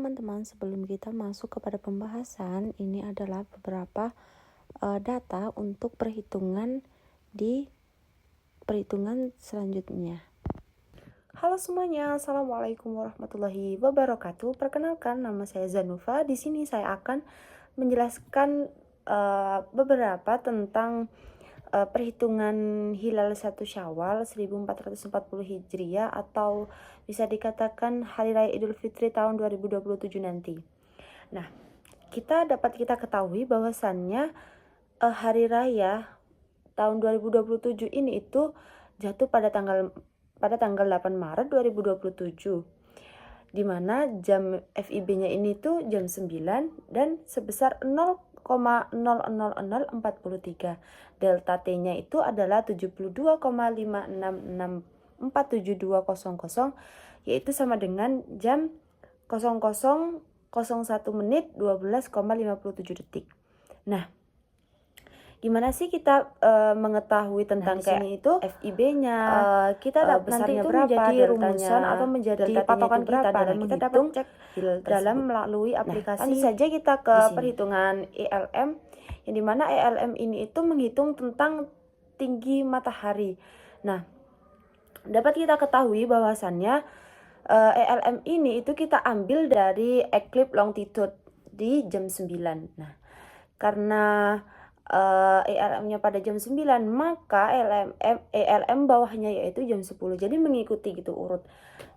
teman-teman, sebelum kita masuk kepada pembahasan, ini adalah beberapa data untuk perhitungan di perhitungan selanjutnya. Halo semuanya, assalamualaikum warahmatullahi wabarakatuh. Perkenalkan, nama saya Zanufa. Di sini saya akan menjelaskan beberapa tentang perhitungan hilal 1 Syawal 1440 Hijriah atau bisa dikatakan Hari Raya Idul Fitri tahun 2027 nanti. Nah, kita ketahui bahwasannya Hari Raya tahun 2027 ini itu jatuh pada tanggal 8 Maret 2027. Di mana jam FIB-nya ini tuh jam 9 dan sebesar 0,000043. Delta T-nya itu adalah 72,566472200, yaitu sama dengan jam 00.01 menit 12,57 detik. Nah, gimana sih kita mengetahui tentang kayak itu FIB-nya, kita nanti itu berapa, menjadi rumusan atau menjadi patokan kita dalam kita dapat cek dalam melalui aplikasi. Tentu saja kita ke perhitungan ELM, yang dimana ELM ini itu menghitung tentang tinggi matahari. Nah, dapat kita ketahui bahwasannya ELM ini itu kita ambil dari eclipse longitude di jam 9. Nah, karena ELM-nya pada jam 9, maka ELM bawahnya yaitu jam 10. Jadi mengikuti gitu urut.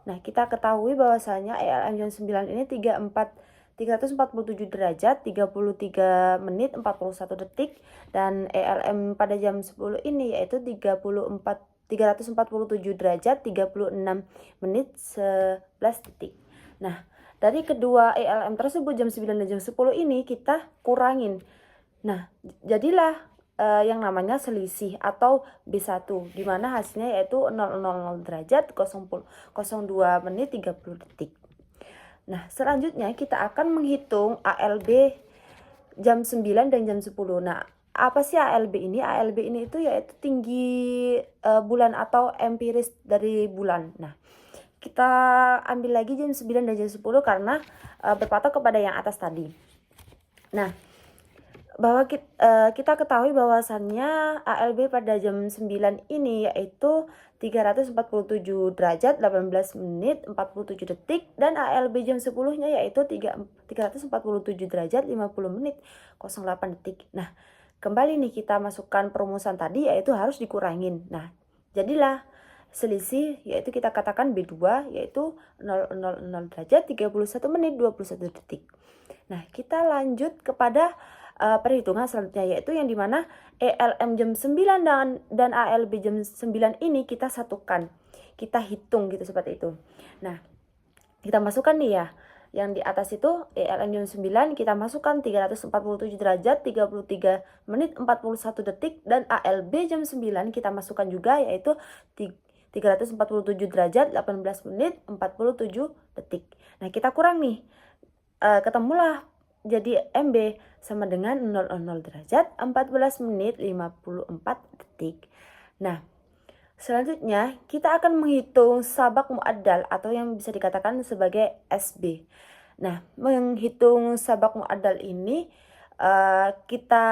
Nah, kita ketahui bahwasanya ELM jam 9 ini 347 derajat 33 menit 41 detik, dan ELM pada jam 10 ini yaitu 347 derajat 36 menit 11 detik. Nah, dari kedua ELM tersebut jam 9 dan jam 10 ini kita kurangin. Nah, jadilah yang namanya selisih atau B1, di mana hasilnya yaitu 000 derajat 02 menit 30 detik. Nah, selanjutnya kita akan menghitung ALB jam 9 dan jam 10. Nah, apa sih ALB ini? ALB ini itu yaitu tinggi bulan atau empiris dari bulan. Nah, kita ambil lagi jam 9 dan jam 10 karena berpatok kepada yang atas tadi. Nah, bahwa kita ketahui bahwasannya ALB pada jam 9 ini yaitu 347 derajat 18 menit 47 detik, dan ALB jam 10-nya yaitu 347 derajat 50 menit 08 detik. Nah, kembali nih kita masukkan perumusan tadi yaitu harus dikurangin. Nah, jadilah selisih yaitu kita katakan B2 yaitu 000 derajat 31 menit 21 detik. Nah, kita lanjut kepada perhitungan selanjutnya, yaitu yang dimana ELM jam 9 dan ALB jam 9 ini kita satukan, kita hitung gitu seperti itu. Nah, kita masukkan nih ya, yang di atas itu ELM jam 9 kita masukkan 347 derajat 33 menit 41 detik, dan ALB jam 9 kita masukkan juga yaitu 347 derajat 18 menit 47 detik. Nah, kita kurang nih, ketemulah jadi MB sama dengan 000 derajat 14 menit 54 detik. Nah, selanjutnya kita akan menghitung sabak muaddal atau yang bisa dikatakan sebagai SB. Nah, menghitung sabak muaddal ini kita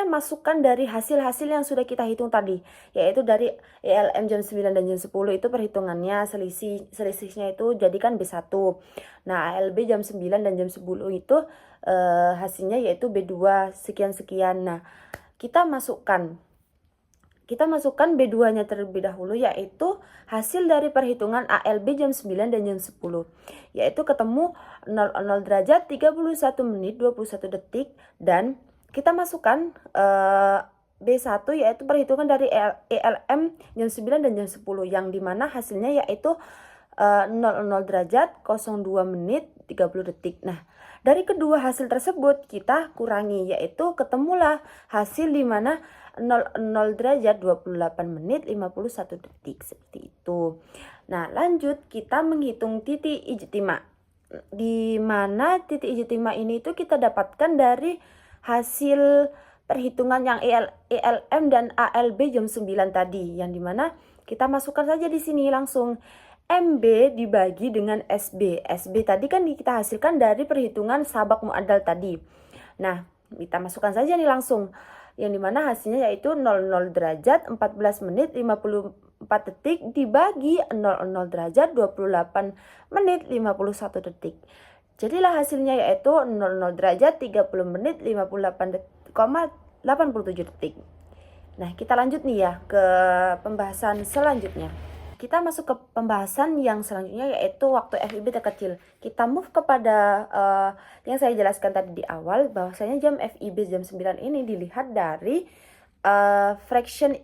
masukkan dari hasil-hasil yang sudah kita hitung tadi, yaitu dari ELM jam 9 dan jam 10 itu perhitungannya selisihnya itu jadikan B1. Nah, ALB jam 9 dan jam 10 itu hasilnya yaitu B2 sekian-sekian. Nah, kita masukkan B2-nya terlebih dahulu, yaitu hasil dari perhitungan ALB jam 9 dan jam 10, yaitu ketemu 000 derajat 31 menit 21 detik, dan kita masukkan B1 yaitu perhitungan dari ELM jam 9 dan jam 10, yang dimana hasilnya yaitu 000 derajat 02 menit 30 detik. Nah, dari kedua hasil tersebut kita kurangi, yaitu ketemulah hasil dimana 0 derajat 28 menit 51 detik seperti itu. Nah, lanjut kita menghitung titik ijtima, di mana titik ijtima ini itu kita dapatkan dari hasil perhitungan yang ELM dan ALB jam 9 tadi, yang dimana kita masukkan saja di sini langsung MB dibagi dengan SB. SB tadi kan kita hasilkan dari perhitungan sabak muadal tadi. Nah, kita masukkan saja nih langsung. Yang dimana hasilnya yaitu 00 derajat 14 menit 54 detik dibagi 00 derajat 28 menit 51 detik. Jadilah hasilnya yaitu 00 derajat 30 menit 58,87 detik. Nah, kita lanjut nih ya ke pembahasan selanjutnya. Kita masuk ke pembahasan yang selanjutnya yaitu waktu FIB terkecil. Kita move kepada yang saya jelaskan tadi di awal, bahwasanya jam FIB jam 9 ini dilihat dari fraction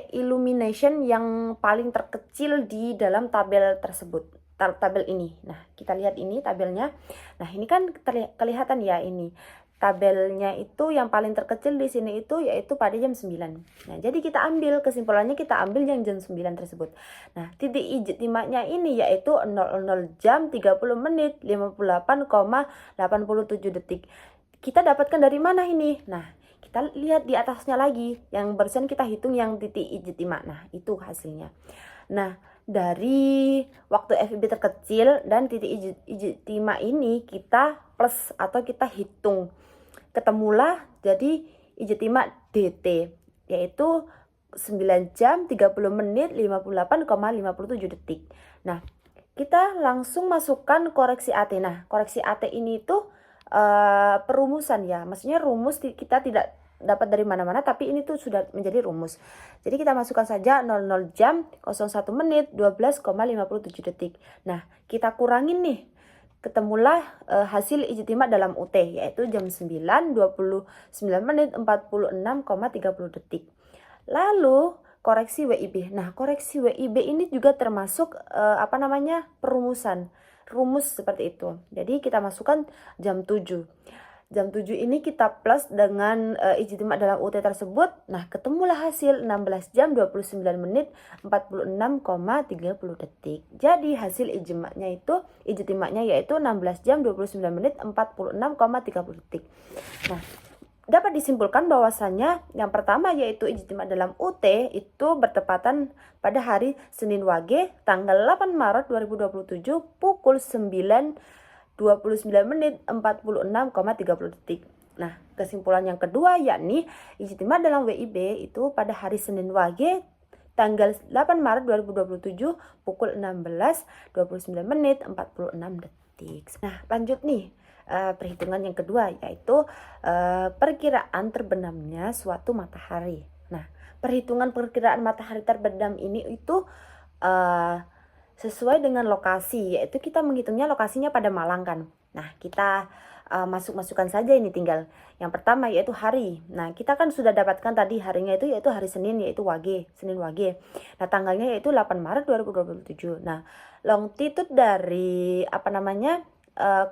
illumination yang paling terkecil di dalam tabel tersebut. Tabel ini. Nah, kita lihat ini tabelnya. Nah, ini kan kelihatan ya ini. Tabelnya itu yang paling terkecil di sini itu yaitu pada jam 9. Nah, jadi kita ambil kesimpulannya, kita ambil yang jam 9 tersebut. Nah, titik ijtima'nya ini yaitu 00 jam 30 menit 58,87 detik. Kita dapatkan dari mana ini? Nah, kita lihat di atasnya lagi. Yang barusan kita hitung yang titik ijtima'. Nah, itu hasilnya. Nah, dari waktu FIB terkecil dan titik ijtima' ini kita plus atau kita hitung. Ketemulah jadi ijtima' DT yaitu 9 jam 30 menit 58,57 detik. Nah, kita langsung masukkan koreksi AT. Nah, koreksi AT ini itu perumusan ya. Maksudnya rumus kita tidak dapat dari mana-mana, tapi ini tuh sudah menjadi rumus. Jadi kita masukkan saja 00 jam 01 menit 12,57 detik. Nah, kita kurangin nih. Ketemulah hasil ijtima' dalam UT yaitu jam 9 29 menit 46,30 detik. Lalu koreksi WIB. Nah, koreksi WIB ini juga termasuk perumusan. Rumus seperti itu. Jadi kita masukkan jam 7. Jam 7 ini kita plus dengan ijtima' dalam UT tersebut. Nah, ketemulah hasil 16 jam 29 menit 46,30 detik. Jadi hasil ijtima'nya yaitu 16 jam 29 menit 46,30 detik. Nah, dapat disimpulkan bahwasanya yang pertama yaitu ijtima' dalam UT itu bertepatan pada hari Senin Wage tanggal 8 Maret 2027 pukul 9 29 menit 46,30 detik. Nah, kesimpulan yang kedua yakni ijtima' dalam WIB itu pada hari Senin Wage tanggal 8 Maret 2027 pukul 16.29 menit 46 detik. Nah, lanjut nih perhitungan yang kedua yaitu perkiraan terbenamnya suatu matahari. Nah, perhitungan perkiraan matahari terbenam ini itu sesuai dengan lokasi, yaitu kita menghitungnya lokasinya pada Malang kan. Nah, kita masukkan saja ini tinggal. Yang pertama yaitu hari. Nah, kita kan sudah dapatkan tadi harinya itu yaitu hari Senin yaitu Wage, Senin Wage. Nah, tanggalnya yaitu 8 Maret 2027. Nah, longitude dari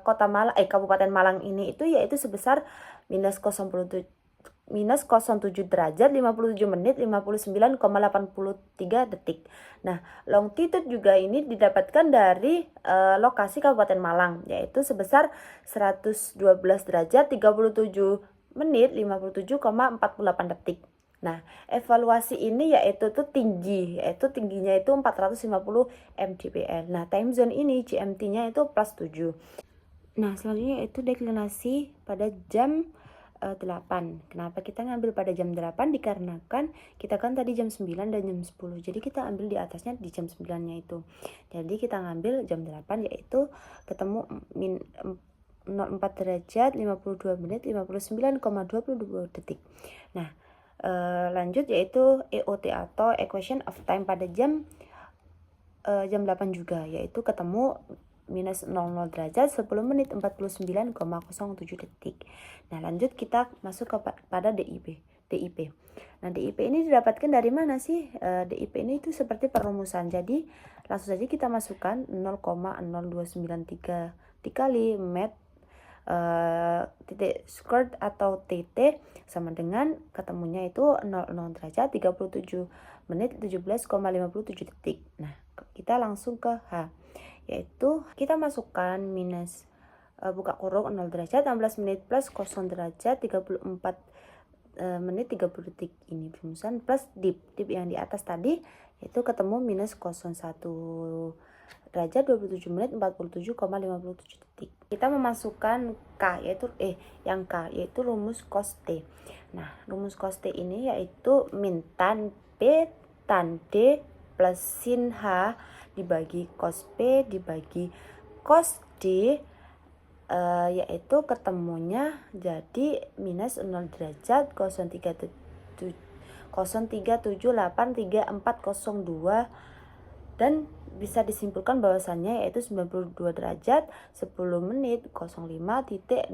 Kota Malang Kabupaten Malang ini itu yaitu sebesar minus 07 derajat 57 menit 59,83 detik. Nah, longitude juga ini didapatkan dari lokasi Kabupaten Malang yaitu sebesar 112 derajat 37 menit 57,48 detik. Nah, evaluasi ini yaitu tingginya itu 450 mdpl. Nah, time zone ini GMT-nya itu plus 7. Nah, selanjutnya yaitu deklinasi pada jam 8. Kenapa kita ngambil pada jam 8? Dikarenakan kita kan tadi jam 9 dan jam 10. Jadi kita ambil di atasnya di jam 9-nya itu. Jadi kita ngambil jam 8 yaitu ketemu 04 derajat 52 menit 59,22 detik. Nah, lanjut yaitu EOT atau equation of time pada jam 8 juga yaitu ketemu minus 00 derajat 10 menit 49,07 detik. Nah, lanjut kita masuk pada DIP. Nah, DIP ini didapatkan dari mana sih? DIP ini itu seperti perumusan. Jadi langsung saja kita masukkan 0,0293 dikali met titik squared atau TT sama dengan ketemunya itu 00 derajat 37 menit 17,57 detik. Nah, kita langsung ke H, yaitu kita masukkan minus buka kurung 0 derajat 16 menit plus 0 derajat 34 menit 30 detik ini rumusan plus dip yang di atas tadi Itu ketemu minus 01 derajat 27 menit 47,57 detik. Kita memasukkan K yaitu rumus cos T. Nah, rumus cos T ini yaitu min tan P tan D plus sin H dibagi cos P dibagi cos D, yaitu ketemunya jadi minus 0 derajat 0,3783402, dan bisa disimpulkan bahwasannya yaitu 92 derajat 10 menit 05.69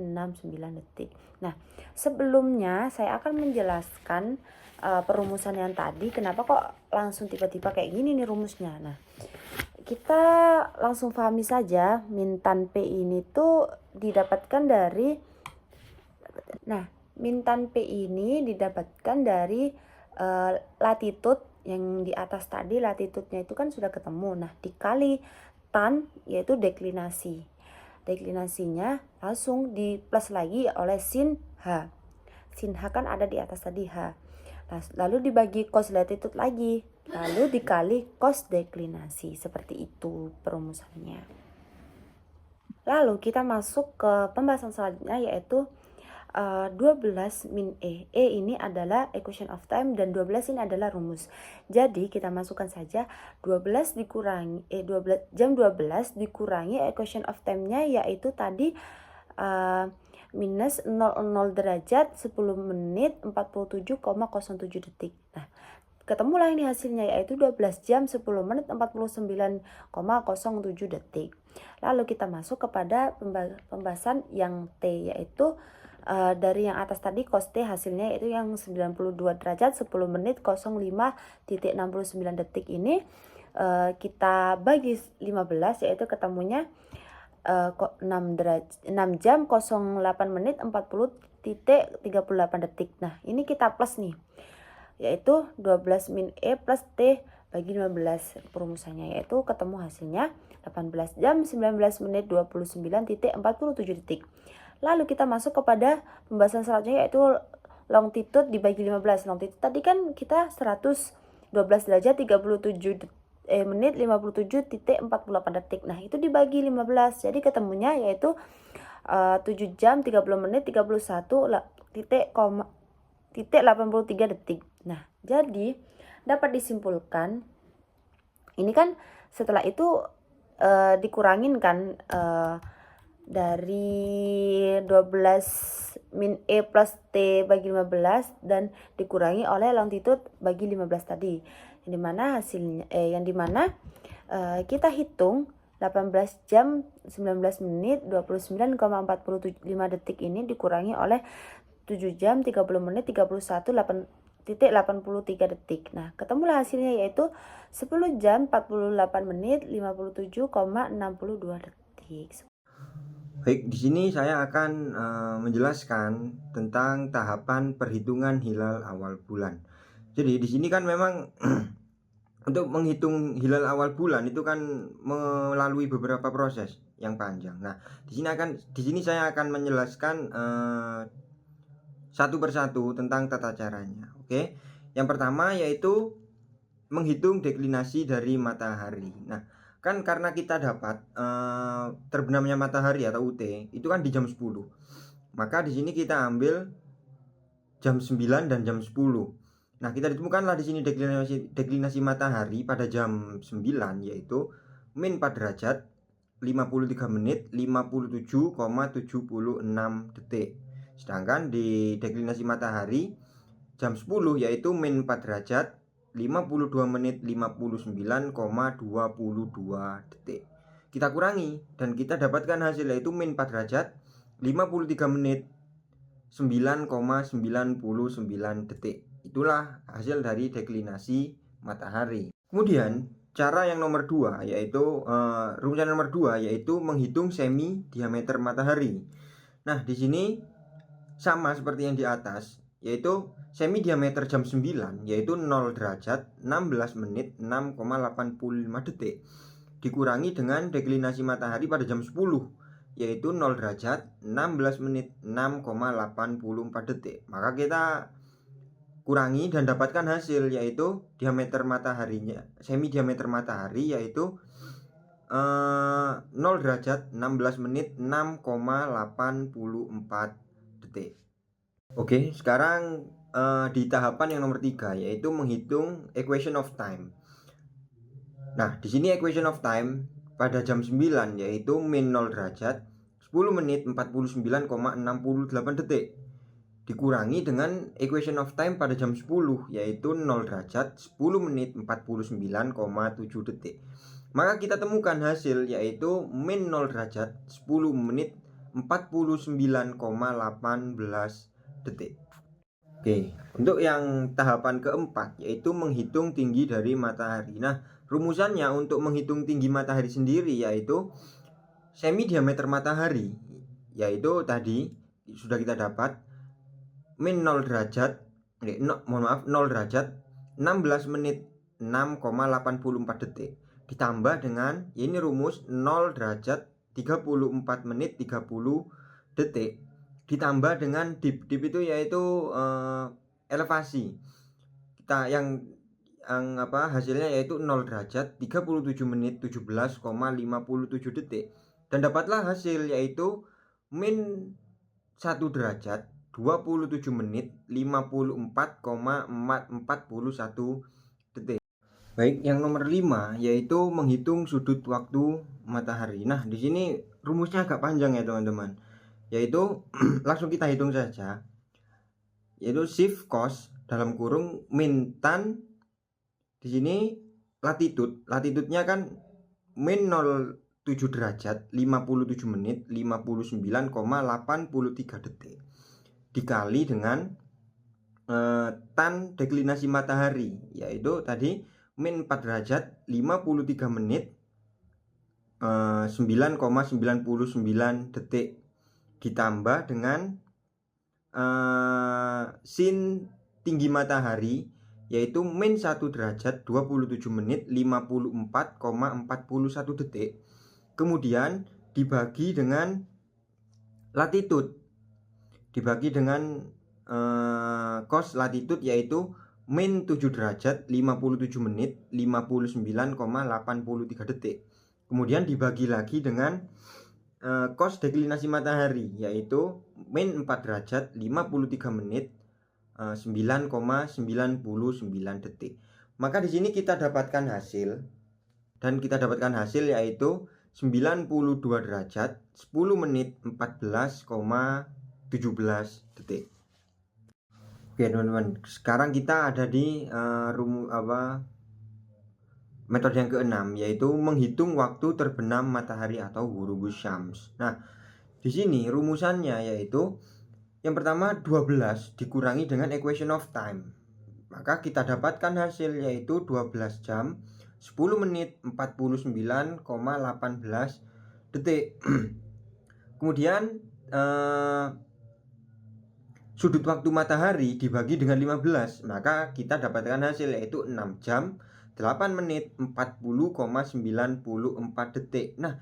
detik. Nah, sebelumnya saya akan menjelaskan perumusan yang tadi, kenapa kok langsung tiba-tiba kayak gini nih rumusnya. Nah, kita langsung pahami saja, min tan P ini tuh didapatkan dari min tan P ini didapatkan dari latitude yang di atas tadi. Latitude-nya itu kan sudah ketemu. Nah, dikali tan yaitu deklinasi. Deklinasinya langsung di plus lagi oleh sin H. Sin H kan ada di atas tadi H. Lalu dibagi cos latitude lagi, lalu dikali cos deklinasi. Seperti itu perumusannya. Lalu kita masuk ke pembahasan selanjutnya, yaitu 12 min E. E ini adalah equation of time dan 12 ini adalah rumus. Jadi kita masukkan saja 12 dikurangi jam 12 dikurangi equation of time-nya, yaitu tadi minus 00 derajat 10 menit 47,07 detik. Nah, ketemulah ini hasilnya, yaitu 12 jam 10 menit 49,07 detik. Lalu kita masuk kepada pembahasan yang T, yaitu dari yang atas tadi cos T hasilnya yaitu yang 92 derajat 10 menit 05.69 detik ini kita bagi 15, yaitu ketemunya 6 jam 08 menit 40.38 detik. Nah, ini kita plus nih, yaitu 12 min E plus T bagi 15 perumusannya, yaitu ketemu hasilnya 18 jam 19 menit 29.47 detik. Lalu kita masuk kepada pembahasan selanjutnya, yaitu longitude dibagi 15. Longitude tadi kan kita 112 derajat 37 menit 57.48 detik. Nah, itu dibagi 15. Jadi ketemunya yaitu 7 jam 30 menit 31.83 detik. Nah, jadi dapat disimpulkan ini kan setelah itu dikurangin kan dari 12 min E plus T bagi 15 dan dikurangi oleh longitude bagi 15 tadi, yang dimana hasilnya kita hitung 18 jam 19 menit 29,45 detik ini dikurangi oleh 7 jam 30 menit 31.83 detik. Nah, ketemulah hasilnya yaitu 10 jam 48 menit 57,62 detik. Baik, di sini saya akan menjelaskan tentang tahapan perhitungan hilal awal bulan. Jadi di sini kan memang untuk menghitung hilal awal bulan itu kan melalui beberapa proses yang panjang. Nah, di sini saya akan menjelaskan satu persatu tentang tata caranya. Oke. Yang pertama yaitu menghitung deklinasi dari matahari. Nah, kan karena kita dapat terbenamnya matahari atau UT itu kan di jam 10. Maka di sini kita ambil jam 9 dan jam 10. Nah, kita ditemukanlah di sini deklinasi matahari pada jam 9 yaitu min 4 derajat 53 menit 57,76 detik. Sedangkan di deklinasi matahari jam 10 yaitu min 4 derajat 52 menit 59,22 detik. Kita kurangi dan kita dapatkan hasil yaitu min 4 derajat 53 menit 9,99 detik. Itulah hasil dari deklinasi matahari. Kemudian cara yang nomor 2 yaitu rumusan nomor 2 yaitu menghitung semi diameter matahari. Nah, di sini sama seperti yang di atas, yaitu semi diameter jam 9 yaitu 0 derajat 16 menit 6,85 detik dikurangi dengan deklinasi matahari pada jam 10 yaitu 0 derajat 16 menit 6,84 detik. Maka kita kurangi dan dapatkan hasil, yaitu diameter mataharinya, semi diameter matahari, yaitu 0 derajat 16 menit 6,84 detik. Oke, sekarang di tahapan yang nomor 3, yaitu menghitung equation of time. Nah, di sini equation of time pada jam 9, yaitu min 0 derajat 10 menit 49,68 detik, dikurangi dengan equation of time pada jam 10, yaitu 0 derajat 10 menit 49,7 detik. Maka kita temukan hasil, yaitu min 0 derajat 10 menit 49,18 detik. Oke, untuk yang tahapan keempat, yaitu menghitung tinggi dari matahari. Nah, rumusannya untuk menghitung tinggi matahari sendiri yaitu semi diameter matahari, yaitu tadi sudah kita dapat min 0 derajat 0 derajat 16 menit 6,84 detik ditambah dengan, ini rumus, 0 derajat 34 menit 30 detik ditambah dengan dip itu yaitu elevasi kita yang hasilnya yaitu 0 derajat 37 menit 17,57 detik, dan dapatlah hasil yaitu min 1 derajat 27 menit 54,41 detik. Baik, yang nomor 5 yaitu menghitung sudut waktu matahari. Nah, di sini rumusnya agak panjang ya teman-teman. Yaitu langsung kita hitung saja. Yaitu shift cos dalam kurung min tan, di sini latitudenya kan min 07 derajat 57 menit 59,83 detik dikali dengan tan deklinasi matahari, yaitu tadi min 4 derajat 53 menit 9,99 detik ditambah dengan sin tinggi matahari, yaitu min 1 derajat 27 menit 54,41 detik, kemudian dibagi dengan latitud, dibagi dengan cos latitud, yaitu min 7 derajat 57 menit 59,83 detik, kemudian dibagi lagi dengan cos deklinasi matahari, yaitu min 4 derajat 53 menit 9,99 detik. Maka di sini kita dapatkan hasil, dan kita dapatkan hasil yaitu 92 derajat 10 menit 14,17 detik. Oke teman-teman, sekarang kita ada di metode yang keenam, yaitu menghitung waktu terbenam matahari atau ghurubus syams. Nah, di sini rumusannya yaitu yang pertama 12 dikurangi dengan equation of time. Maka kita dapatkan hasil yaitu 12 jam 10 menit 49,18 detik. Kemudian sudut waktu matahari dibagi dengan 15, maka kita dapatkan hasil yaitu 6 jam 8 menit 40,94 detik. Nah,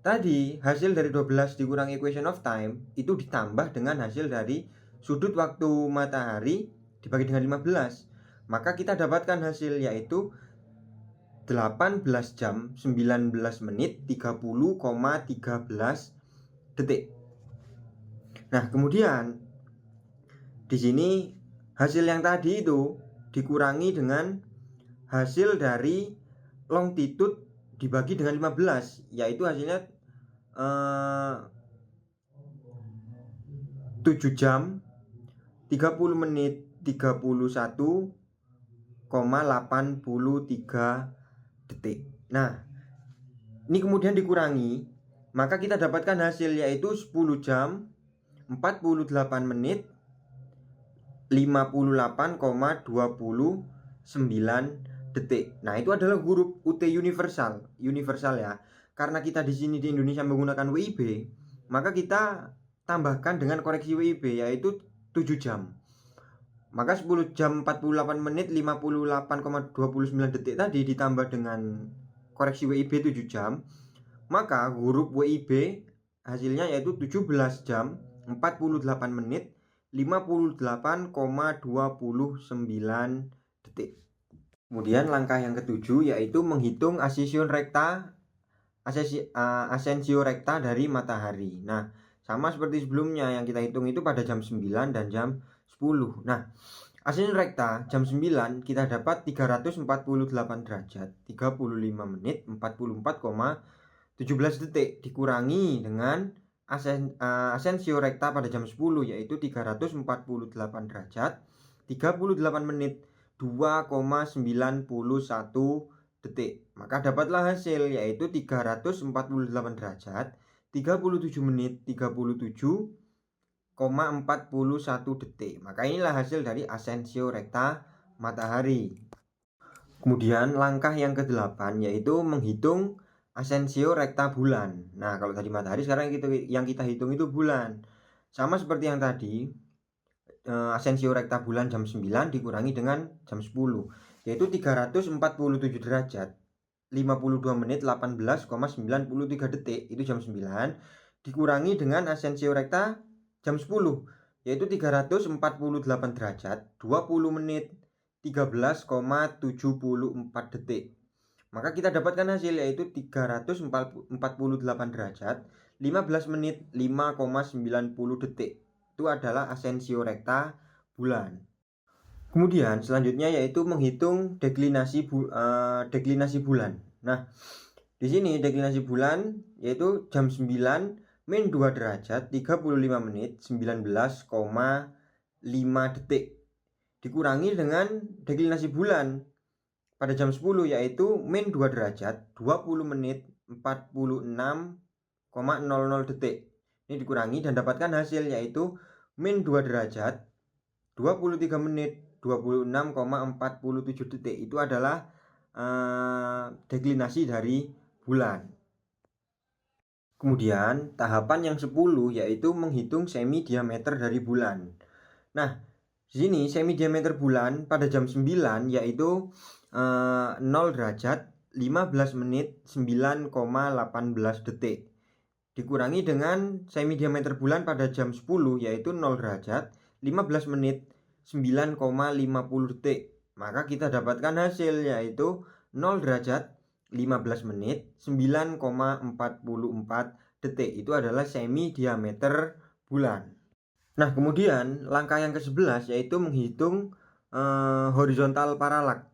tadi hasil dari 12 dikurangi equation of time itu ditambah dengan hasil dari sudut waktu matahari dibagi dengan 15, maka kita dapatkan hasil yaitu 18 jam 19 menit 30,13 detik. Nah, kemudian di sini hasil yang tadi itu dikurangi dengan hasil dari longitude dibagi dengan 15, yaitu hasilnya 7 jam 30 menit 31,83 detik. Nah, ini kemudian dikurangi, maka kita dapatkan hasil yaitu 10 jam 48 menit 58,29 detik. Nah, itu adalah huruf UT universal ya. Karena kita di sini di Indonesia menggunakan WIB, maka kita tambahkan dengan koreksi WIB yaitu 7 jam. Maka 10 jam 48 menit 58,29 detik tadi ditambah dengan koreksi WIB 7 jam, maka huruf WIB hasilnya yaitu 17 jam 48 menit 58,29 detik. Kemudian langkah yang ketujuh yaitu menghitung asensio rekta dari matahari. Nah, sama seperti sebelumnya yang kita hitung itu pada jam 9 dan jam 10. Nah, asensio rekta jam 9 kita dapat 348 derajat 35 menit 44,17 detik dikurangi dengan asensio rekta pada jam 10 yaitu 348 derajat 38 menit 2,91 detik. Maka dapatlah hasil yaitu 348 derajat 37 menit 37,41 detik. Maka inilah hasil dari asensio rekta matahari. Kemudian langkah yang ke-8 yaitu menghitung asensio rekta bulan. Nah, kalau tadi matahari, sekarang yang kita hitung itu bulan. Sama seperti yang tadi, asensio rekta bulan jam 9 dikurangi dengan jam 10 yaitu 347 derajat 52 menit 18,93 detik itu jam 9 dikurangi dengan asensio rekta jam 10 yaitu 348 derajat 20 menit 13,74 detik. Maka kita dapatkan hasil yaitu 348 derajat 15 menit 5,90 detik. Itu adalah asensio rekta bulan. Kemudian selanjutnya yaitu menghitung deklinasi bulan. Nah, di sini deklinasi bulan yaitu jam 9 min 2 derajat 35 menit 19,5 detik dikurangi dengan deklinasi bulan pada jam 10 yaitu min 2 derajat 20 menit 46,00 detik. Ini dikurangi dan dapatkan hasil yaitu min 2 derajat 23 menit 26,47 detik. Itu adalah deklinasi dari bulan. Kemudian tahapan yang 10 yaitu menghitung semi diameter dari bulan. Nah, di sini semi diameter bulan pada jam 9 yaitu 0 derajat 15 menit 9,18 detik dikurangi dengan semi diameter bulan pada jam 10 yaitu 0 derajat 15 menit 9,50 detik. Maka kita dapatkan hasil yaitu 0 derajat 15 menit 9,44 detik. Itu adalah semi diameter bulan. Nah, kemudian langkah yang ke-11 yaitu menghitung horizontal paralak.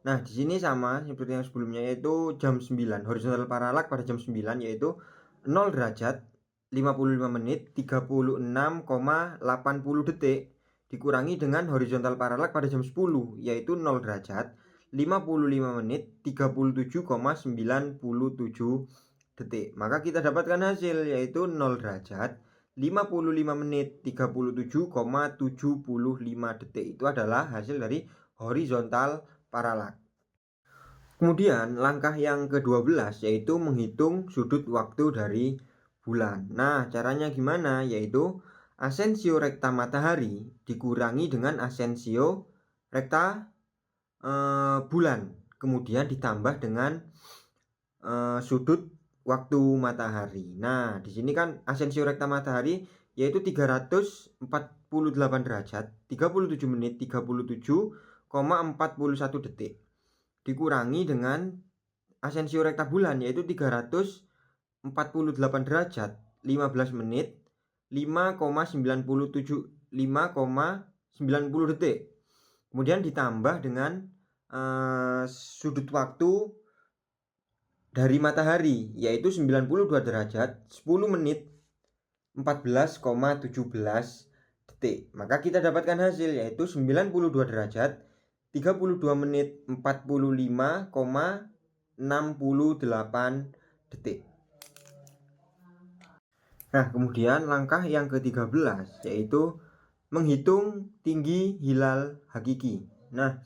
Nah, di sini sama seperti yang sebelumnya yaitu jam 9. Horizontal paralak pada jam 9 yaitu 0 derajat 55 menit 36,80 detik dikurangi dengan horizontal paralak pada jam 10 yaitu 0 derajat 55 menit 37,97 detik. Maka kita dapatkan hasil yaitu 0 derajat 55 menit 37,75 detik. Itu adalah hasil dari horizontal paralak. Kemudian langkah yang ke-12 yaitu menghitung sudut waktu dari bulan. Nah, caranya gimana? Yaitu asensio rekta matahari dikurangi dengan asensio rekta bulan. Kemudian ditambah dengan sudut waktu matahari. Nah, di sini kan asensio rekta matahari yaitu 348 derajat 37 menit 37,41 detik dikurangi dengan asensio rekta bulan yaitu 348 derajat 15 menit 5,90 detik. Kemudian ditambah dengan sudut waktu dari matahari yaitu 92 derajat 10 menit 14,17 detik. Maka kita dapatkan hasil yaitu 92 derajat 32 menit 45,68 detik. Nah, kemudian langkah yang ke-13 yaitu menghitung tinggi hilal hakiki. Nah,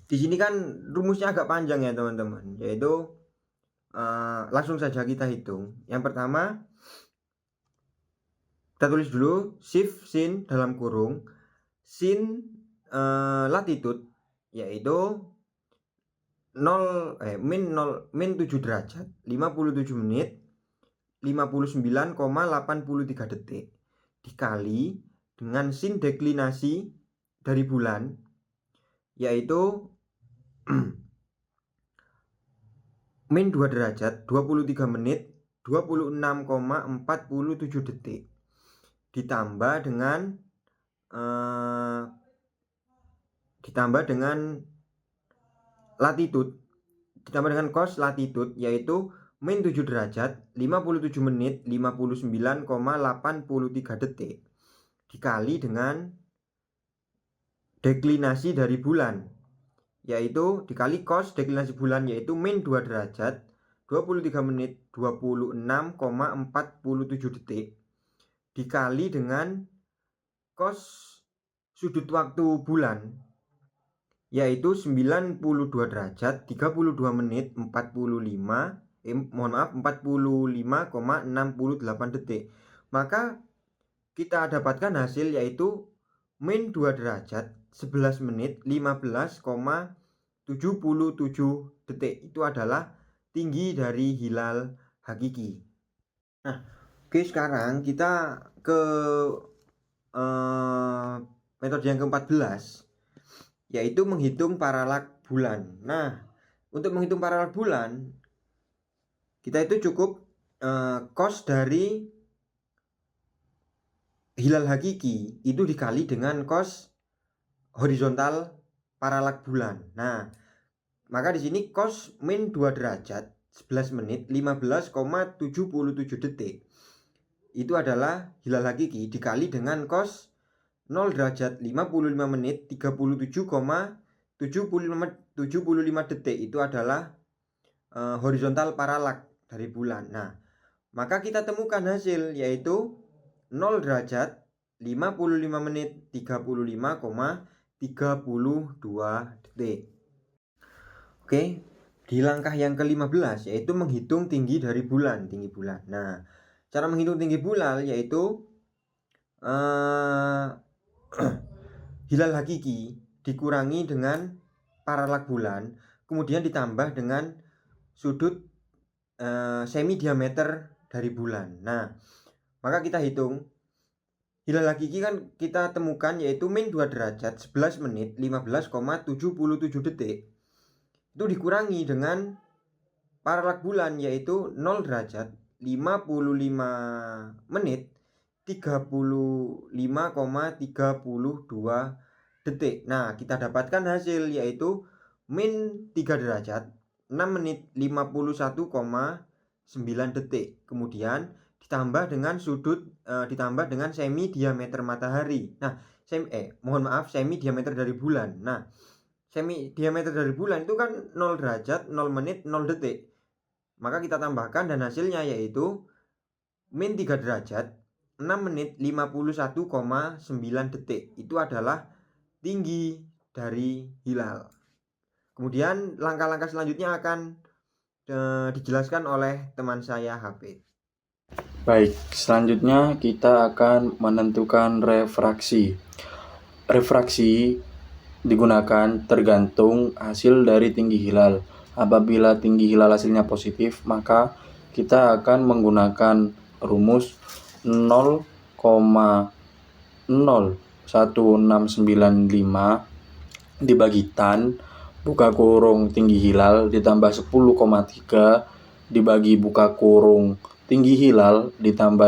di sini kan rumusnya agak panjang ya teman-teman, yaitu langsung saja kita hitung. Yang pertama kita tulis dulu shift sin dalam kurung sin latitude yaitu min 7 derajat 57 menit 59,83 detik dikali dengan sin deklinasi dari bulan, yaitu min 2 derajat 23 menit 26,47 detik ditambah dengan latitude, ditambah dengan cos latitude, yaitu min 7 derajat 57 menit 59,83 detik dikali dengan deklinasi dari bulan, yaitu dikali cos deklinasi bulan, yaitu min 2 derajat 23 menit 26,47 detik dikali dengan cos sudut waktu bulan, yaitu 92 derajat 32 menit 45,68 detik. Maka kita dapatkan hasil yaitu min 2 derajat 11 menit 15,77 detik. Itu adalah tinggi dari hilal hakiki. Nah, oke, sekarang kita ke metode yang ke-14, yaitu menghitung paralak bulan. Nah, untuk menghitung paralak bulan, kita itu cukup cos dari hilal hakiki itu dikali dengan cos horizontal paralak bulan. Nah, maka di sini cos min 2 derajat 11 menit 15,77 detik itu adalah hilal hakiki dikali dengan cos 0 derajat 55 menit 37,75 detik itu adalah horizontal paralak dari bulan. Nah, maka kita temukan hasil yaitu 0 derajat 55 menit 35,32 detik. Oke, di langkah yang ke-15 yaitu menghitung tinggi dari bulan, tinggi bulan. Nah, cara menghitung tinggi bulan yaitu hilal hakiki dikurangi dengan paralak bulan, kemudian ditambah dengan sudut semi diameter dari bulan. Nah, maka kita hitung hilal hakiki kan kita temukan yaitu min 2 derajat 11 menit 15,77 detik itu dikurangi dengan paralak bulan yaitu 0 derajat 55 menit 35,32 detik. Nah, kita dapatkan hasil yaitu min 3 derajat 6 menit 51,9 detik. Kemudian ditambah dengan ditambah dengan semi diameter matahari. Nah, semi diameter dari bulan. Nah, semi diameter dari bulan itu kan 0 derajat 0 menit 0 detik. Maka kita tambahkan dan hasilnya yaitu min 3 derajat 6 menit 51,9 detik. Itu adalah tinggi dari hilal. Kemudian langkah-langkah selanjutnya akan dijelaskan oleh teman saya Hafid. Baik, selanjutnya kita akan menentukan refraksi. Refraksi digunakan tergantung hasil dari tinggi hilal. Apabila tinggi hilal hasilnya positif, maka kita akan menggunakan rumus 0,01695 dibagi tan buka kurung tinggi hilal ditambah 10,3 dibagi buka kurung tinggi hilal ditambah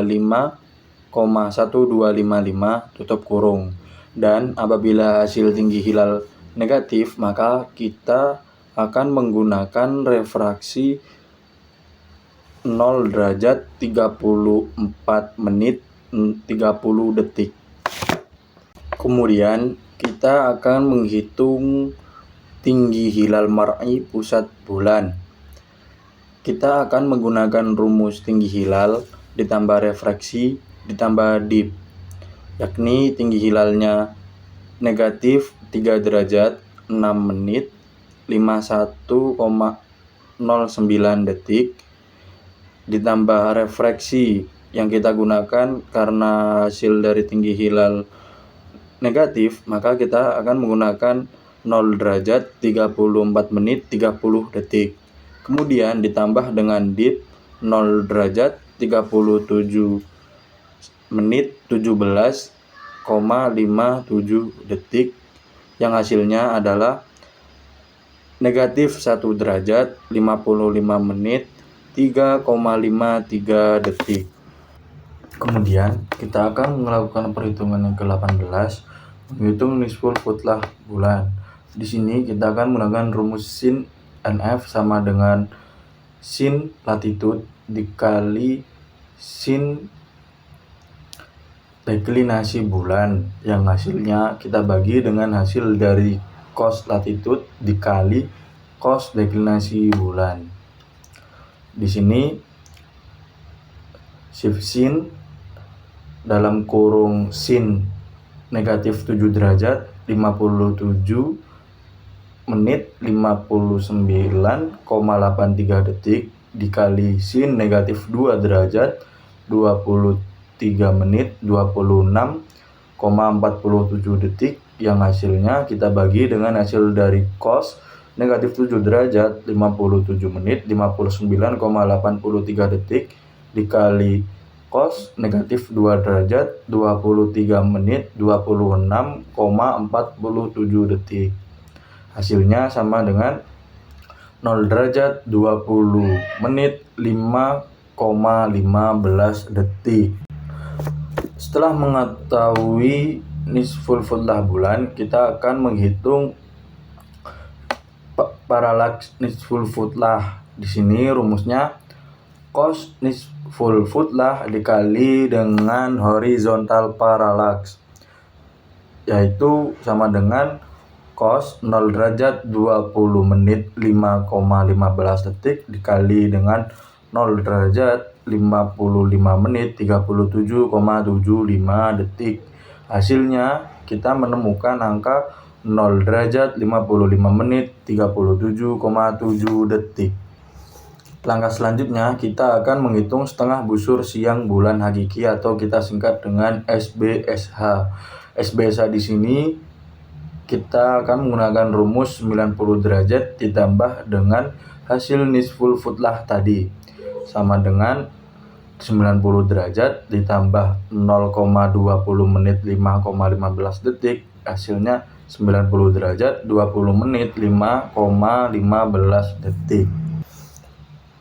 5,1255 tutup kurung. Dan apabila hasil tinggi hilal negatif, maka kita akan menggunakan refraksi 0 derajat 34 menit 30 detik. Kemudian kita akan menghitung tinggi hilal mar'i pusat bulan. Kita akan menggunakan rumus tinggi hilal ditambah refraksi ditambah dip, yakni tinggi hilalnya negatif 3 derajat 6 menit 51,09 detik ditambah refraksi yang kita gunakan karena hasil dari tinggi hilal negatif, maka kita akan menggunakan 0 derajat 34 menit 30 detik. Kemudian ditambah dengan dip 0 derajat 37 menit 17 detik yang hasilnya adalah negatif 1 derajat 55 menit 3,53 detik. Kemudian kita akan melakukan perhitungan yang ke-18, menghitung nisful futlah bulan. Di sini kita akan menggunakan rumus sin NF sama dengan sin latitude dikali sin deklinasi bulan, yang hasilnya kita bagi dengan hasil dari cos latitude dikali cos deklinasi bulan. Di sini shift sin dalam kurung sin negatif 7 derajat 57 menit 59,83 detik dikali sin negatif 2 derajat 23 menit 26,47 detik, yang hasilnya kita bagi dengan hasil dari cos negatif 7 derajat 57 menit 59,83 detik dikali cos negatif 2 derajat 23 menit 26,47 detik. Hasilnya sama dengan 0 derajat 20 menit 5,15 detik. Setelah mengetahui nisful futlah bulan, kita akan menghitung paralaks nisful futlah. Di sini rumusnya cos nisful futlah dikali dengan horizontal paralaks, yaitu sama dengan cos 0 derajat 20 menit 5,15 detik dikali dengan 0 derajat 55 menit 37,75 detik. Hasilnya kita menemukan angka 0 derajat 55 menit 37,7 detik. Langkah selanjutnya kita akan menghitung setengah busur siang bulan hakiki atau kita singkat dengan SBSH. SBSH di sini kita akan menggunakan rumus 90 derajat ditambah dengan hasil nisful futlah tadi, sama dengan 90 derajat ditambah 0,20 menit 5,15 detik, hasilnya 90 derajat 20 menit 5,15 detik.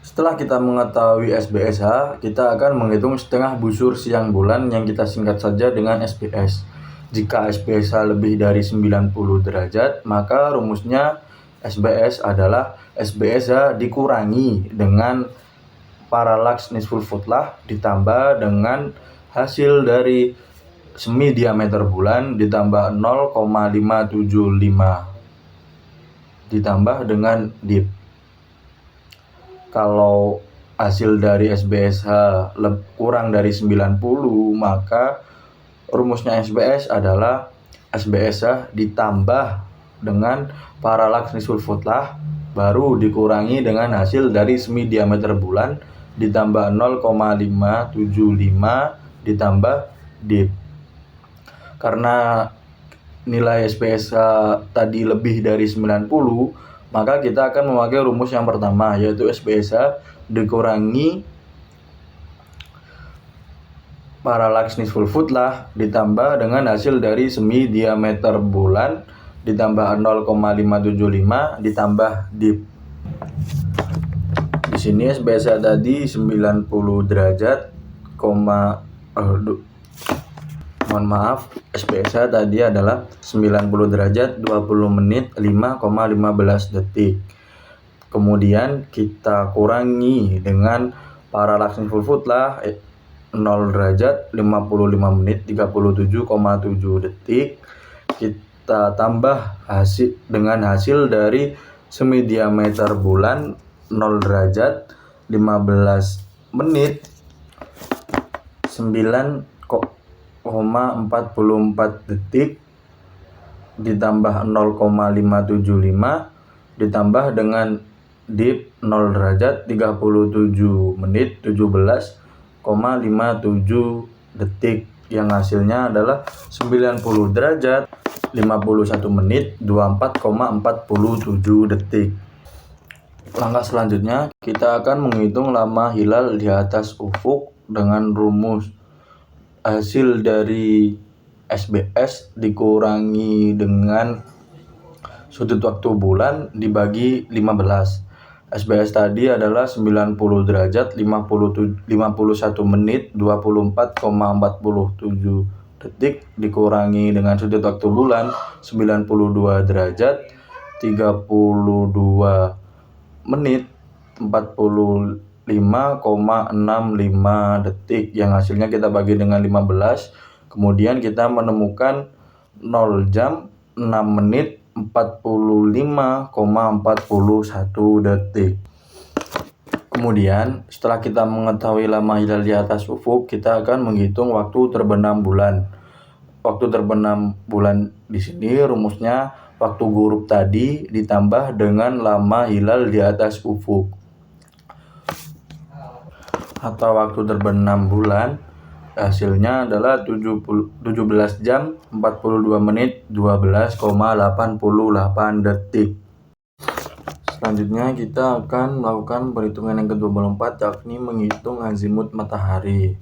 Setelah kita mengetahui SBSH, kita akan menghitung setengah busur siang bulan yang kita singkat saja dengan SBS. Jika SBSH lebih dari 90 derajat, maka rumusnya SBS adalah SBSH dikurangi dengan paralaks nisful futlah ditambah dengan hasil dari semi diameter bulan ditambah 0,575 ditambah dengan dip. Kalau hasil dari SBSH kurang dari 90, maka rumusnya SBS adalah SBSH ditambah dengan paralaks nisful futlah baru dikurangi dengan hasil dari semi diameter bulan ditambah 0,575 ditambah dip. Karena nilai SBSH tadi lebih dari 90, maka kita akan memakai rumus yang pertama, yaitu SBSH dikurangi paralaks nisful futlah ditambah dengan hasil dari semi diameter bulan ditambah 0,575 ditambah dip. Di sini SBSH tadi 90 derajat, SBSH tadi adalah 90 derajat 20 menit 5,15 detik. Kemudian kita kurangi dengan paralaks nisful futlah 0 derajat 55 menit 37,7 detik. Kita tambah dengan hasil dari semi diameter bulan 0 derajat 15 menit 9,44 detik ditambah 0,575 ditambah dengan dip 0 derajat 37 menit 17,57 detik, yang hasilnya adalah 90 derajat 51 menit 24,47 detik. Langkah selanjutnya kita akan menghitung lama hilal di atas ufuk dengan rumus hasil dari SBS dikurangi dengan sudut waktu bulan dibagi 15. SBS tadi adalah 90 derajat 51 menit 24,47 detik dikurangi dengan sudut waktu bulan 92 derajat 32 menit 45,65 detik, yang hasilnya kita bagi dengan 15. Kemudian kita menemukan 0 jam 6 menit 45,41 detik. Kemudian setelah kita mengetahui lama hilal di atas ufuk, kita akan menghitung waktu terbenam bulan. Waktu terbenam bulan di sini rumusnya waktu gurub tadi ditambah dengan lama hilal di atas ufuk. Atau waktu terbenam bulan hasilnya adalah 17 jam 42 menit 12,88 detik. Selanjutnya kita akan melakukan perhitungan yang ke-24, yakni menghitung azimut matahari.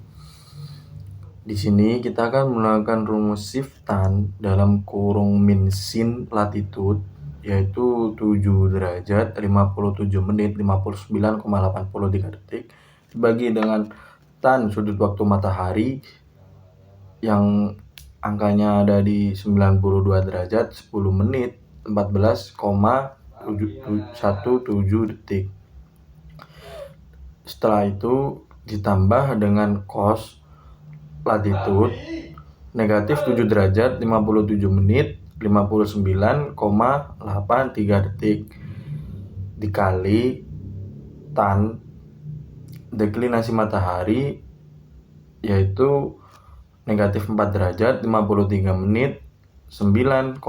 Di sini kita akan menggunakan rumus shift tan dalam kurung min sin latitude, yaitu 7 derajat 57 menit 59,83 detik dibagi dengan tan sudut waktu matahari yang angkanya ada di 92 derajat 10 menit 14,17 detik. Setelah itu ditambah dengan cos latitude negatif 7 derajat 57 menit 59,83 detik dikali tan deklinasi matahari, yaitu negatif 4 derajat 53 menit 9,99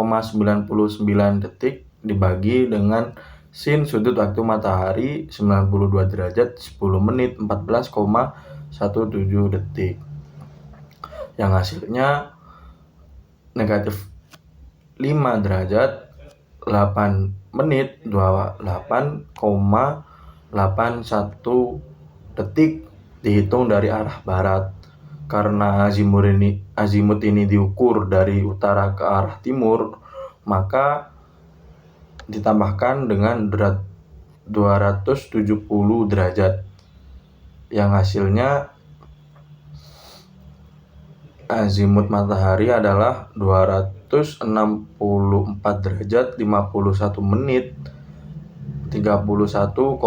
detik dibagi dengan sin sudut waktu matahari 92 derajat 10 menit 14,17 detik, yang hasilnya negatif 5 derajat 8 menit 28,81 detik dihitung dari arah barat. Karena azimut ini diukur dari utara ke arah timur, maka ditambahkan dengan 270 derajat, yang hasilnya azimut matahari adalah 264 derajat 51 menit 31,19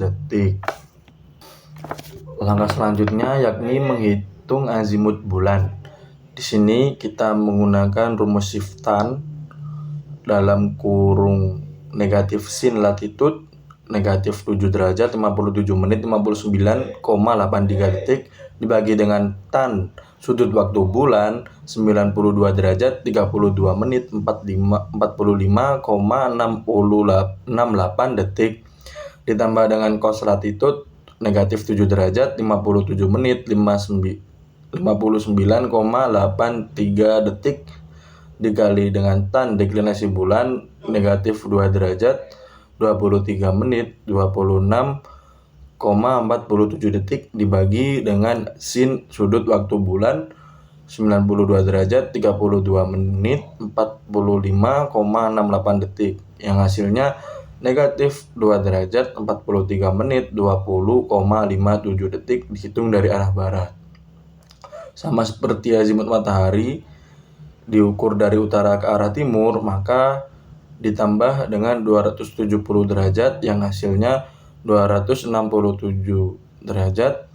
detik. Langkah selanjutnya yakni menghitung azimut bulan. Di sini kita menggunakan rumus shift tan dalam kurung negatif sin latitude negatif 7 derajat 57 menit 59,83 detik dibagi dengan tan sudut waktu bulan 92 derajat 32 menit 45,68 detik ditambah dengan cos latitude negatif 7 derajat 57 menit 59,83 detik dikali dengan tan deklinasi bulan negatif 2 derajat 23 menit 26,47 detik dibagi dengan sin sudut waktu bulan 92 derajat 32 menit 45,68 detik, yang hasilnya negatif 2 derajat 43 menit 20,57 detik dihitung dari arah barat. Sama seperti azimut matahari diukur dari utara ke arah timur, maka ditambah dengan 270 derajat yang hasilnya 267 derajat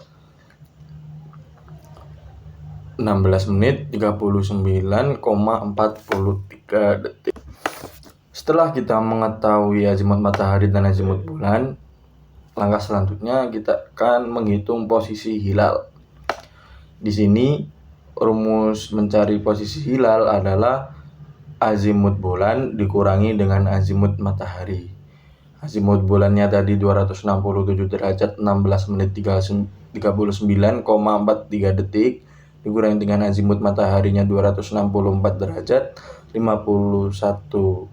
16 menit 39,43 detik. Setelah kita mengetahui azimut matahari dan azimut bulan, langkah selanjutnya kita akan menghitung posisi hilal. Di sini rumus mencari posisi hilal adalah azimut bulan dikurangi dengan azimut matahari. Azimut bulannya tadi 267 derajat 16 menit 39,43 detik dikurangi dengan azimut mataharinya 264 derajat 51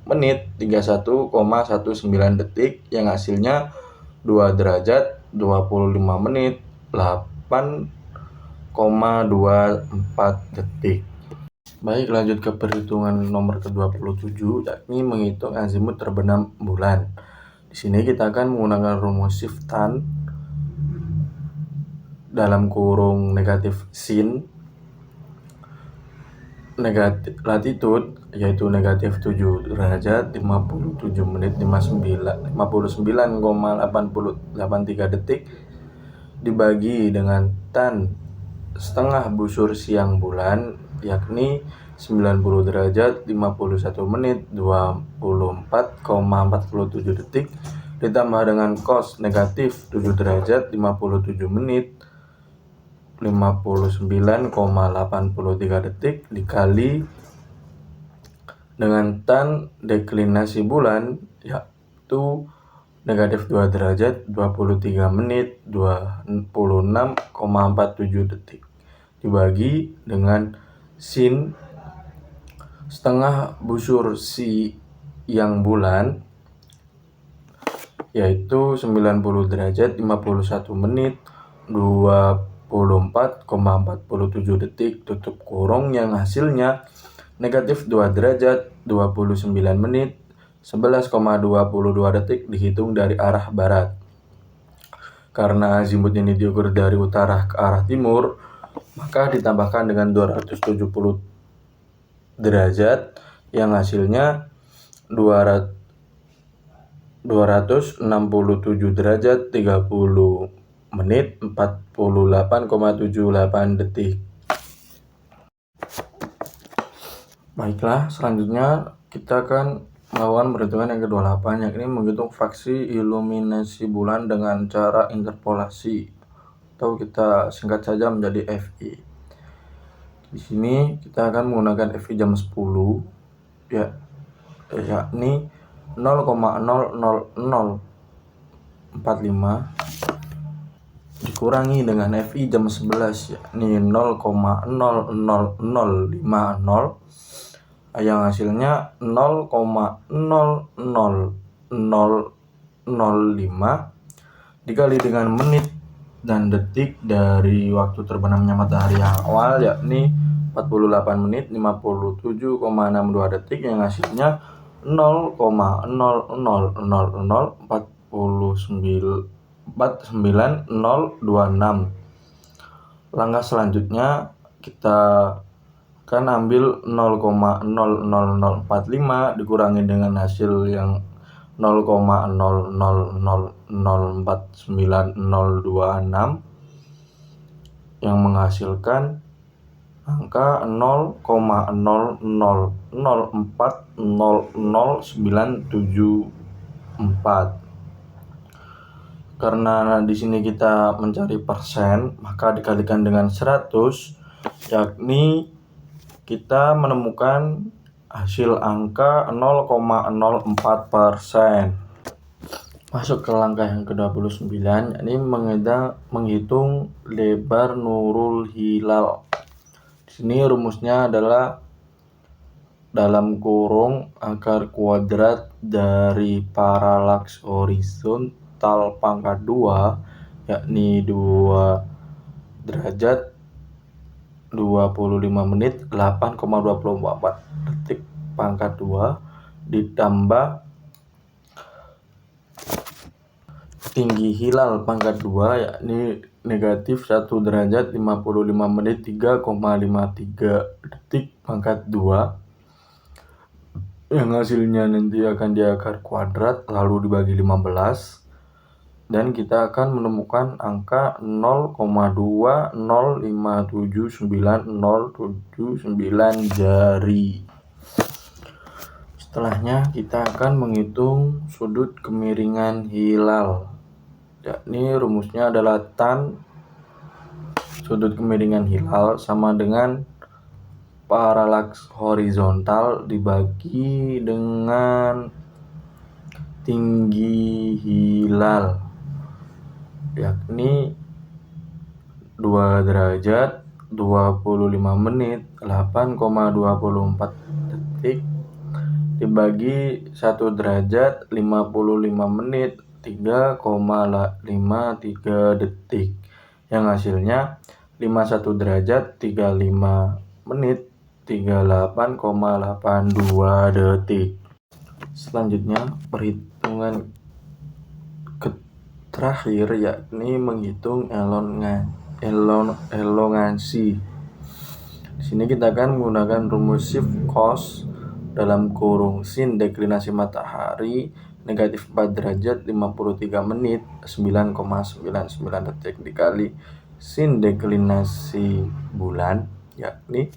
menit 31,19 detik, yang hasilnya 2 derajat 25 menit 8 detik. Baik, lanjut ke perhitungan nomor ke-27, yakni menghitung azimut terbenam bulan. Di sini kita akan menggunakan rumus shift tan dalam kurung negatif sin negatif latitude, yaitu negatif 7 derajat 57 menit 59,83 detik dibagi dengan tan setengah busur siang bulan, yakni 90 derajat 51 menit 24,47 detik ditambah dengan cos negatif 7 derajat 57 menit 59,83 detik dikali dengan tan deklinasi bulan, yaitu negatif 2 derajat 23 menit 26,47 detik dibagi dengan sin setengah busur siang bulan, yaitu 90 derajat 51 menit 24,47 detik tutup kurung, yang hasilnya negatif 2 derajat 29 menit 11,22 detik dihitung dari arah barat. Karena azimut ini diukur dari utara ke arah timur, maka ditambahkan dengan 270 derajat yang hasilnya 267 derajat 30 menit 48,78 detik. Baiklah, selanjutnya kita akan melakukan perhitungan yang ke-28, yakni menghitung fraksi iluminasi bulan dengan cara interpolasi, atau kita singkat saja menjadi FI. Di sini kita akan menggunakan FI jam 10 yakni 0,00045 dikurangi dengan FI jam 11 yakni 0,00050 yang hasilnya 0,00005 dikali dengan menit dan detik dari waktu terbenamnya matahari yang awal, yakni 48 menit 57,62 detik yang hasilnya 0,00049,026. Langkah selanjutnya kita akan ambil 0,00045 dikurangi dengan hasil yang 0,00049,026 yang menghasilkan angka 0,000400974. Karena di sini kita mencari persen, maka dikalikan dengan 100, yakni kita menemukan hasil angka 0,04%. Masuk ke langkah yang ke-29, yakni menghitung lebar nurul hilal. Di sini rumusnya adalah dalam kurung akar kuadrat dari paralaks horizontal pangkat 2, yakni 2 derajat 25 menit 8,24 detik pangkat 2 ditambah tinggi hilal pangkat 2, yakni negatif 1 derajat 55 menit 3,53 detik pangkat 2, yang hasilnya nanti akan diakar kuadrat lalu dibagi 15, dan kita akan menemukan angka 0,20579,079 jari. Setelahnya kita akan menghitung sudut kemiringan hilal, yakni rumusnya adalah tan sudut kemiringan hilal sama dengan paralaks horizontal dibagi dengan tinggi hilal, yakni 2 derajat 25 menit 8,24 detik dibagi 1 derajat 55 menit 3,53 detik yang hasilnya 51 derajat 35 menit 38,82 detik. Selanjutnya perhitungan terakhir yakni menghitung elongasi. Di sini kita akan menggunakan rumus shift cos dalam kurung sin deklinasi matahari negatif 4 derajat 53 menit 9,99 detik dikali sin deklinasi bulan yakni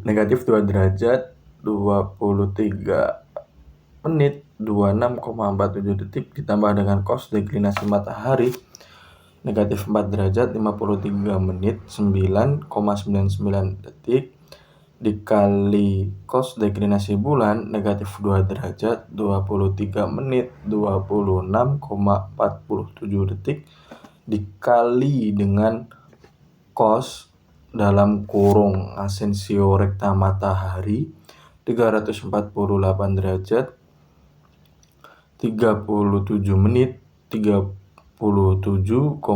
negatif 2 derajat 23 menit 26,47 detik ditambah dengan cos deklinasi matahari negatif 4 derajat 53 menit 9,99 detik dikali cos deklinasi bulan negatif 2 derajat 23 menit 26,47 detik dikali dengan cos dalam kurung asensio rekta matahari 348 derajat 37 menit 37,41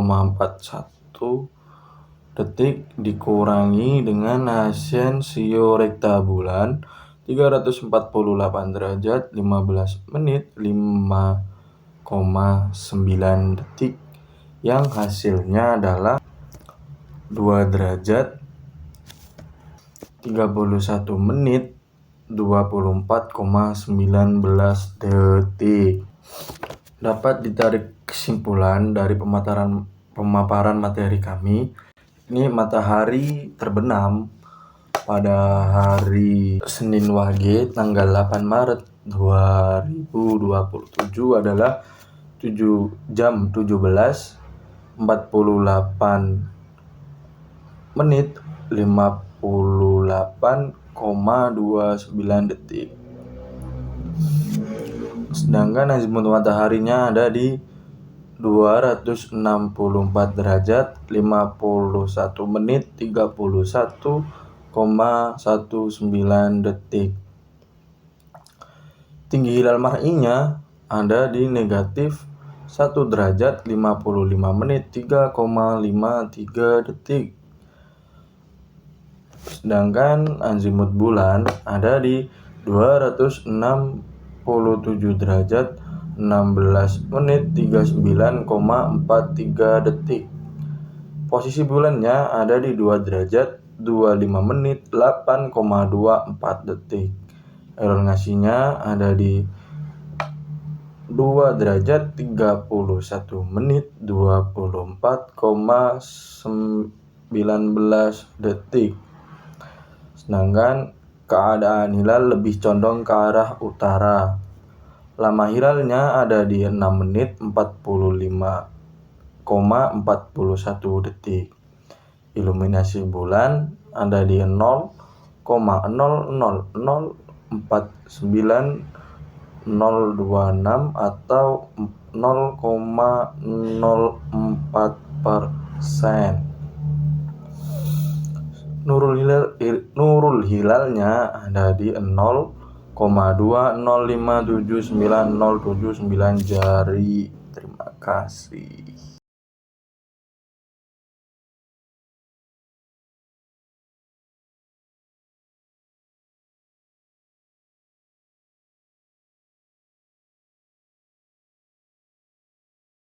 detik dikurangi dengan asensio rekta bulan 348 derajat 15 menit 5,9 detik yang hasilnya adalah 2 derajat 31 menit 24,19 detik. Dapat ditarik kesimpulan dari pemaparan materi kami. Ini matahari terbenam pada hari Senin Wage tanggal 8 Maret 2027 adalah 7 jam 17.48 menit 58,29 detik. Sedangkan azimut mataharinya ada di 264 derajat 51 menit 31,19 detik. Tinggi hilal mar'inya ada di negatif 1 derajat 55 menit 3,53 detik. Sedangkan azimut bulan ada di 267 derajat 16 menit 39,43 detik. Posisi bulannya ada di 2 derajat 25 menit 8,24 detik. Elongasinya ada di 2 derajat 31 menit 24,19 detik. Sedangkan keadaan hilal lebih condong ke arah utara. Lama hilalnya ada di 6 menit 45,41 detik. Iluminasi bulan ada di 0,00049,026 atau 0,04%. Nurul hilalnya ada di 0,20579,079 jari. Terima kasih.